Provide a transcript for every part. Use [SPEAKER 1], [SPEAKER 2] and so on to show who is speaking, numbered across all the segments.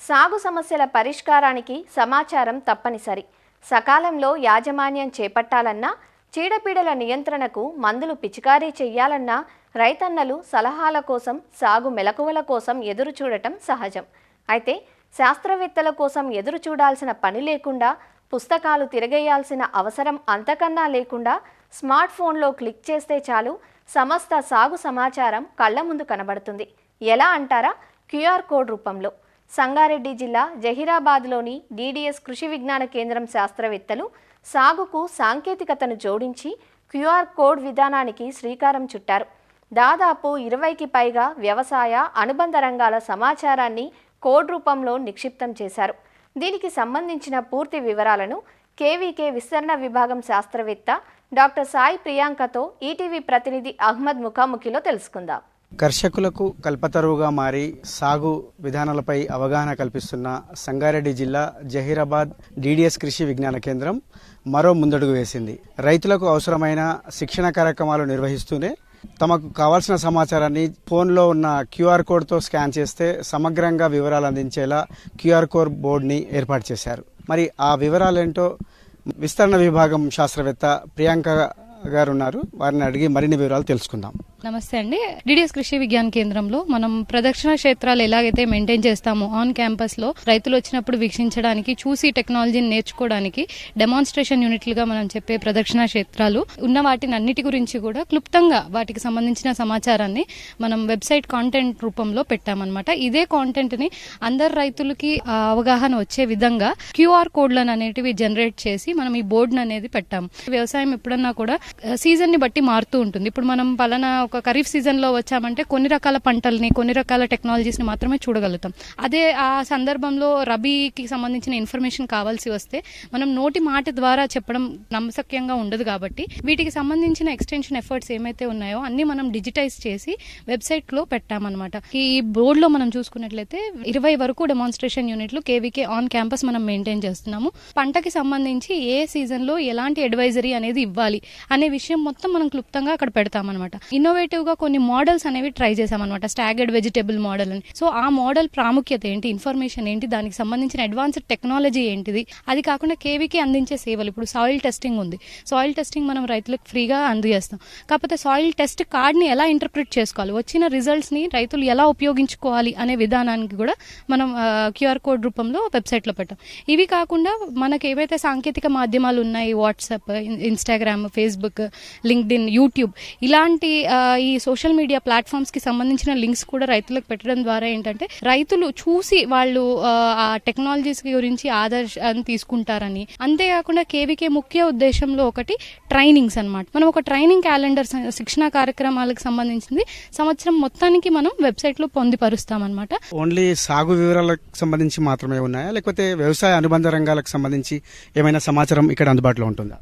[SPEAKER 1] సాగు సమస్యల పరిష్కారానికి సమాచారం తప్పనిసరి. సకాలంలో యాజమాన్యం చేపట్టాలన్నా, చీడపీడల నియంత్రణకు మందులు పిచికారీ చెయ్యాలన్నా రైతన్నలు సలహాల కోసం, సాగు మెలకువల కోసం ఎదురు చూడటం సహజం. అయితే శాస్త్రవేత్తల కోసం ఎదురు చూడాల్సిన పని లేకుండా, పుస్తకాలు తిరగేయాల్సిన అవసరం అంతకన్నా లేకుండా స్మార్ట్ ఫోన్లో క్లిక్ చేస్తే చాలు సమస్త సాగు సమాచారం కళ్ల ముందు కనబడుతుంది. ఎలా అంటారా? QR కోడ్ రూపంలో. సంగారెడ్డి జిల్లా జహీరాబాద్లోని DDS కృషి విజ్ఞాన కేంద్రం శాస్త్రవేత్తలు సాగుకు సాంకేతికతను జోడించి QR కోడ్ విధానానికి శ్రీకారం చుట్టారు. దాదాపు 20కి పైగా వ్యవసాయ అనుబంధ రంగాల సమాచారాన్ని కోడ్ రూపంలో నిక్షిప్తం చేశారు. దీనికి సంబంధించిన పూర్తి వివరాలను KVK విస్తరణ విభాగం శాస్త్రవేత్త డాక్టర్ సాయి ప్రియాంకతో ఈటీవీ ప్రతినిధి అహ్మద్ ముఖాముఖిలో తెలుసుకుందాం.
[SPEAKER 2] కర్షకులకు కల్పతరువుగా మారి సాగు విధానాలపై అవగాహన కల్పిస్తున్న సంగారెడ్డి జిల్లా జహీరాబాద్ DDS కృషి విజ్ఞాన కేంద్రం మరో ముందడుగు వేసింది. రైతులకు అవసరమైన శిక్షణ కార్యక్రమాలు నిర్వహిస్తూనే తమకు కావాల్సిన సమాచారాన్ని ఫోన్లో ఉన్న QR కోడ్తో స్కాన్ చేస్తే సమగ్రంగా వివరాలు అందించేలా QR కోడ్ బోర్డుని ఏర్పాటు చేశారు. మరి ఆ వివరాలేంటో విస్తరణ విభాగం శాస్త్రవేత్త ప్రియాంక గారు ఉన్నారు. వారిని అడిగి మరిన్ని వివరాలు తెలుసుకుందాం.
[SPEAKER 3] నమస్తే అండి. DDS కృషి విజ్ఞాన కేంద్రంలో మనం ప్రదక్షిణ క్షేత్రాలు ఎలాగైతే మెయింటైన్ చేస్తామో ఆన్ క్యాంపస్ లో రైతులు వచ్చినప్పుడు వీక్షించడానికి, చూసి టెక్నాలజీని నేర్చుకోవడానికి డెమాన్స్ట్రేషన్ యూనిట్లుగా మనం చెప్పే ప్రదక్షిణ క్షేత్రాలు ఉన్న వాటిని అన్నిటి గురించి కూడా క్లుప్తంగా వాటికి సంబంధించిన సమాచారాన్ని మనం వెబ్సైట్ కాంటెంట్ రూపంలో పెట్టామన్నమాట. ఇదే కాంటెంట్ ని అందరు రైతులకి అవగాహన వచ్చే విధంగా QR కోడ్లను అనేటివి జనరేట్ చేసి మనం ఈ బోర్డును అనేది పెట్టాము. వ్యవసాయం ఎప్పుడన్నా కూడా సీజన్ ని బట్టి మారుతూ ఉంటుంది. ఇప్పుడు మనం పలానా ఒక ఖరీఫ్ సీజన్ లో వచ్చామంటే కొన్ని రకాల పంటల్ని, కొన్ని రకాల టెక్నాలజీస్ ని మాత్రమే చూడగలుగుతాం. అదే ఆ సందర్భంలో రబీకి సంబంధించిన ఇన్ఫర్మేషన్ కావాల్సి వస్తే మనం నోటి మాట ద్వారా చెప్పడం నమ్మశక్యంగా ఉండదు. కాబట్టి వీటికి సంబంధించిన ఎక్స్టెన్షన్ ఎఫర్ట్స్ ఏమైతే ఉన్నాయో అన్ని మనం డిజిటైజ్ చేసి వెబ్సైట్ లో పెట్టామన్నమాట. ఈ బోర్డు లో మనం చూసుకున్నట్లయితే 20 వరకు డెమాన్స్ట్రేషన్ యూనిట్లు KVK ఆన్ క్యాంపస్ మనం మెయింటైన్ చేస్తున్నాము. పంటకి సంబంధించి ఏ సీజన్ లో ఎలాంటి అడ్వైజరీ అనేది ఇవ్వాలి అనే విషయం మొత్తం మనం క్లుప్తంగా అక్కడ పెడతామన్నమాట. ఇన్నోవేటివ్ గా కొన్ని మోడల్స్ అనేవి ట్రై చేసామన్నమాట. స్టాగర్డ్ వెజిటబుల్ మోడల్ అని. సో ఆ మోడల్ ప్రాముఖ్యత ఏంటి, ఇన్ఫర్మేషన్ ఏంటి, దానికి సంబంధించిన అడ్వాన్స్డ్ టెక్నాలజీ ఏంటిది, అది కాకుండా KVK అందించే సేవలు. ఇప్పుడు సాయిల్ టెస్టింగ్ ఉంది. సాయిల్ టెస్టింగ్ మనం రైతులకు ఫ్రీగా అందజేస్తాం. కాకపోతే సాయిల్ టెస్ట్ కార్డ్ ని ఎలా ఇంటర్ప్రిట్ చేసుకోవాలి, వచ్చిన రిజల్ట్స్ ని రైతులు ఎలా ఉపయోగించుకోవాలి అనే విధానానికి కూడా మనం QR కోడ్ రూపంలో వెబ్సైట్ లో పెట్టాం. ఇవి కాకుండా మనకి ఏవైతే సాంకేతిక మాధ్యమాలు ఉన్నాయి, WhatsApp, Instagram, Facebook, LinkedIn, YouTube, ఇలాంటి ఈ సోషల్ మీడియా ప్లాట్ఫామ్స్ కి సంబంధించిన లింక్స్ కూడా రైతులకు పెట్టడం ద్వారా ఏంటంటే రైతులు చూసి వాళ్ళు ఆ టెక్నాలజీస్ గురించి ఆదర్శం తీసుకుంటారని. అంతేకాకుండా KVK ముఖ్య ఉద్దేశంలో ఒకటి ట్రైనింగ్స్ అన్నమాట. మనం ఒక ట్రైనింగ్ క్యాలెండర్, శిక్షణ కార్యక్రమాలకు సంబంధించింది సంవత్సరం మొత్తానికి మనం వెబ్సైట్ లో పొందుపరుస్తామన్నమాట.
[SPEAKER 2] ఓన్లీ సాగు వివరాలకు సంబంధించి మాత్రమే ఉన్నాయా, లేకపోతే వ్యవసాయ అనుబంధ రంగాలకు సంబంధించి ఏమైనా సమాచారం ఇక్కడ అందుబాటులో ఉంటుందా?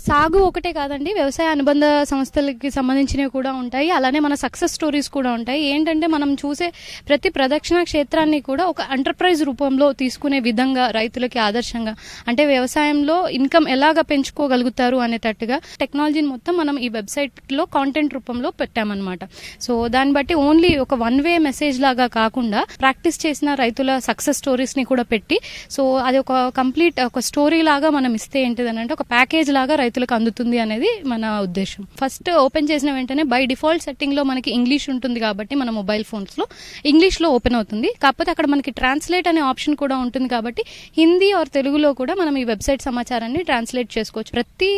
[SPEAKER 3] సాగు ఒకటే కాదండి, వ్యవసాయ అనుబంధ సంస్థలకి సంబంధించినవి కూడా ఉంటాయి. అలానే మన సక్సెస్ స్టోరీస్ కూడా ఉంటాయి. ఏంటంటే మనం చూసే ప్రతి ప్రదక్షిణ క్షేత్రాన్ని కూడా ఒక ఎంటర్ప్రైజ్ రూపంలో తీసుకునే విధంగా రైతులకి ఆదర్శంగా, అంటే వ్యవసాయంలో ఇన్కమ్ ఎలాగా పెంచుకోగలుగుతారు అనేటట్టుగా టెక్నాలజీని మొత్తం మనం ఈ వెబ్సైట్ లో కాంటెంట్ రూపంలో పెట్టామన్నమాట. సో దాన్ని బట్టి ఓన్లీ ఒక వన్ వే మెసేజ్ లాగా కాకుండా ప్రాక్టీస్ చేసిన రైతుల సక్సెస్ స్టోరీస్ ని కూడా పెట్టి, సో అది ఒక కంప్లీట్ ఒక స్టోరీ లాగా మనం ఇస్తే ఏంటిదనంటే ఒక ప్యాకేజ్ లాగా రైతులకు అందుతుంది అనేది మన ఉద్దేశం. ఫస్ట్ ఓపెన్ చేసిన వెంటనే బై డిఫాల్ట్ సెట్టింగ్ లో మనకి ఇంగ్లీష్ ఉంటుంది కాబట్టి మన మొబైల్ ఫోన్స్ లో ఇంగ్లీష్ లో ఓపెన్ అవుతుంది. కాకపోతే అక్కడ మనకి ట్రాన్స్లేట్ అనే ఆప్షన్ కూడా ఉంటుంది కాబట్టి హిందీ ఆర్ తెలుగులో కూడా మనం ఈ వెబ్సైట్ సమాచారాన్ని ట్రాన్స్లేట్ చేసుకోవచ్చు. ప్రతి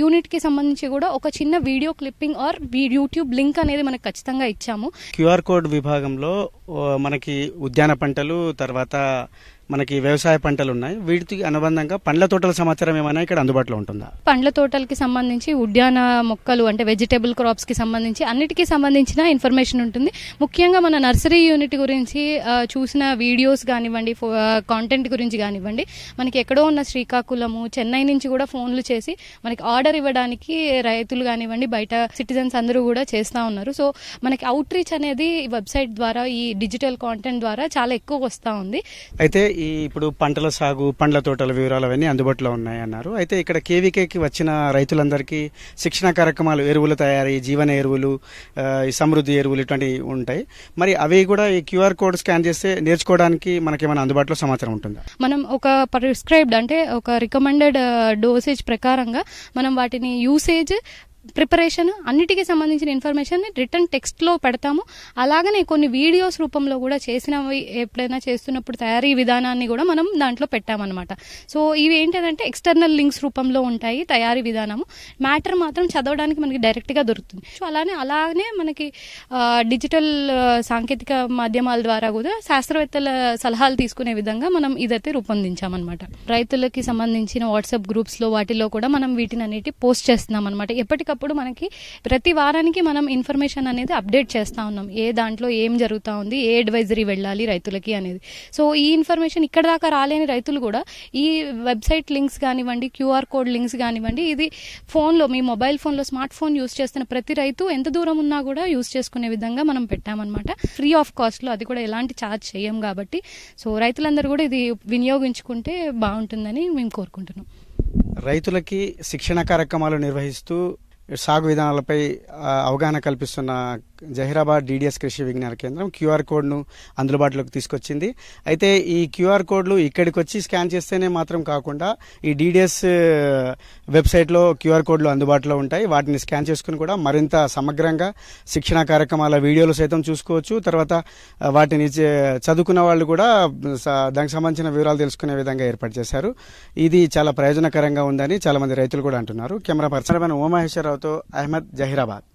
[SPEAKER 3] యూనిట్ కి సంబంధించి కూడా ఒక చిన్న video clipping or YouTube link అనేది మనకి ఖచ్చితంగా ఇచ్చాము.
[SPEAKER 2] QR కోడ్ విభాగంలో మనకి ఉద్యాన పంటలు, తర్వాత మనకి వ్యవసాయ పంటలు ఉన్నాయి. వీటికి అనుబంధంగా పండ్ల తోటల సమాచారం ఏమైనా ఇక్కడ అందుబాటులో ఉంటుందా?
[SPEAKER 3] పండ్ల తోటలకి సంబంధించి, ఉద్యాన మొక్కలు అంటే వెజిటబుల్ క్రాప్స్ కి సంబంధించి అన్నిటికీ సంబంధించిన ఇన్ఫర్మేషన్ ఉంటుంది. ముఖ్యంగా మన నర్సరీ యూనిట్ గురించి చూసిన వీడియోస్ కానివ్వండి, కాంటెంట్ గురించి కానివ్వండి, మనకి ఎక్కడో ఉన్న శ్రీకాకుళము, చెన్నై నుంచి కూడా ఫోన్లు చేసి మనకి ఆర్డర్ ఇవ్వడానికి రైతులు కానివ్వండి, బయట సిటిజన్స్ అందరూ కూడా చేస్తూ ఉన్నారు. సో మనకి అవుట్ రీచ్ అనేది వెబ్సైట్ ద్వారా, ఈ డిజిటల్ కాంటెంట్ ద్వారా చాలా ఎక్కువ వస్తూ ఉంది.
[SPEAKER 2] అయితే ఇప్పుడు పంటల సాగు, పండ్ల తోటల వివరాలు అవన్నీ అందుబాటులో ఉన్నాయి అన్నారు. అయితే ఇక్కడ కేవీకేకి వచ్చిన రైతులందరికీ శిక్షణ కార్యక్రమాలు, ఎరువుల తయారీ, జీవన ఎరువులు, ఈ సమృద్ధి ఎరువులు ఇటువంటివి ఉంటాయి. మరి అవి కూడా ఈ క్యూఆర్ కోడ్ స్కాన్ చేస్తే నేర్చుకోవడానికి మనకేమైనా అందుబాటులో సమాచారం ఉంటుందా?
[SPEAKER 3] మనం ఒక ప్రిస్క్రైబ్డ్ అంటే ఒక రికమెండెడ్ డోసేజ్ ప్రకారంగా మనం వాటిని యూసేజ్, ప్రిపరేషన్ అన్నిటికీ సంబంధించిన ఇన్ఫర్మేషన్ రిటర్న్ టెక్స్ట్లో పెడతాము. అలాగనే కొన్ని వీడియోస్ రూపంలో కూడా చేసినవి ఎప్పుడైనా చేస్తున్నప్పుడు తయారీ విధానాన్ని కూడా మనం దాంట్లో పెట్టామన్నమాట. సో ఇవి ఏంటంటే ఎక్స్టర్నల్ లింక్స్ రూపంలో ఉంటాయి తయారీ విధానము. మ్యాటర్ మాత్రం చదవడానికి మనకి డైరెక్ట్గా దొరుకుతుంది. సో అలానే మనకి డిజిటల్ సాంకేతిక మాధ్యమాల ద్వారా కూడా శాస్త్రవేత్తల సలహాలు తీసుకునే విధంగా మనం ఇదైతే రూపొందించామన్నమాట. రైతులకి సంబంధించిన వాట్సాప్ గ్రూప్స్లో వాటిలో కూడా మనం వీటిని అన్నిటి పోస్ట్ చేస్తున్నాం అనమాట. ఎప్పటికప్పుడు మనకి ప్రతి వారానికి మనం ఇన్ఫర్మేషన్ అనేది అప్డేట్ చేస్తూ ఉన్నాం. ఏ దాంట్లో ఏం జరుగుతూ ఉంది, ఏ అడ్వైజరీ వెళ్ళాలి రైతులకి అనేది. సో ఈ ఇన్ఫర్మేషన్ ఇక్కడ దాకా రాలేని రైతులు కూడా ఈ వెబ్సైట్ లింక్స్ కానివ్వండి, క్యూఆర్ కోడ్ లింక్స్ కానివ్వండి, ఇది ఫోన్లో, మీ మొబైల్ ఫోన్లో స్మార్ట్ ఫోన్ యూస్ చేస్తున్న ప్రతి రైతు ఎంత దూరం ఉన్నా కూడా యూస్ చేసుకునే విధంగా మనం పెట్టామన్నమాట. ఫ్రీ ఆఫ్ కాస్ట్లో, అది కూడా ఎలాంటి ఛార్జ్ చేయం కాబట్టి. సో రైతులందరూ కూడా ఇది వినియోగించుకుంటే బాగుంటుందని మేము కోరుకుంటున్నాం.
[SPEAKER 2] రైతులకి శిక్షణ కార్యక్రమాలు నిర్వహిస్తూ సాగు విధానాలపై అవగాహన కల్పిస్తున్న జహీరాబాద్ డిడిఎస్ కృషి విజ్ఞాన కేంద్రం క్యూఆర్ కోడ్ను అందుబాటులోకి తీసుకొచ్చింది. అయితే ఈ క్యూఆర్ కోడ్లు ఇక్కడికి వచ్చి స్కాన్ చేస్తేనే మాత్రం కాకుండా ఈ డిడిఎస్ వెబ్సైట్లో క్యూఆర్ కోడ్లు అందుబాటులో ఉంటాయి. వాటిని స్కాన్ చేసుకుని కూడా మరింత సమగ్రంగా శిక్షణ కార్యక్రమాల వీడియోలు సైతం చూసుకోవచ్చు. తర్వాత వాటిని చదువుకున్న వాళ్ళు కూడా దానికి సంబంధించిన వివరాలు తెలుసుకునే విధంగా ఏర్పాటు చేశారు. ఇది చాలా ప్రయోజనకరంగా ఉందని చాలా మంది రైతులు కూడా అంటున్నారు. కెమెరా పర్సన్ ఉమామహేశ్వరరావుతో అహ్మద్, జహీరాబాద్.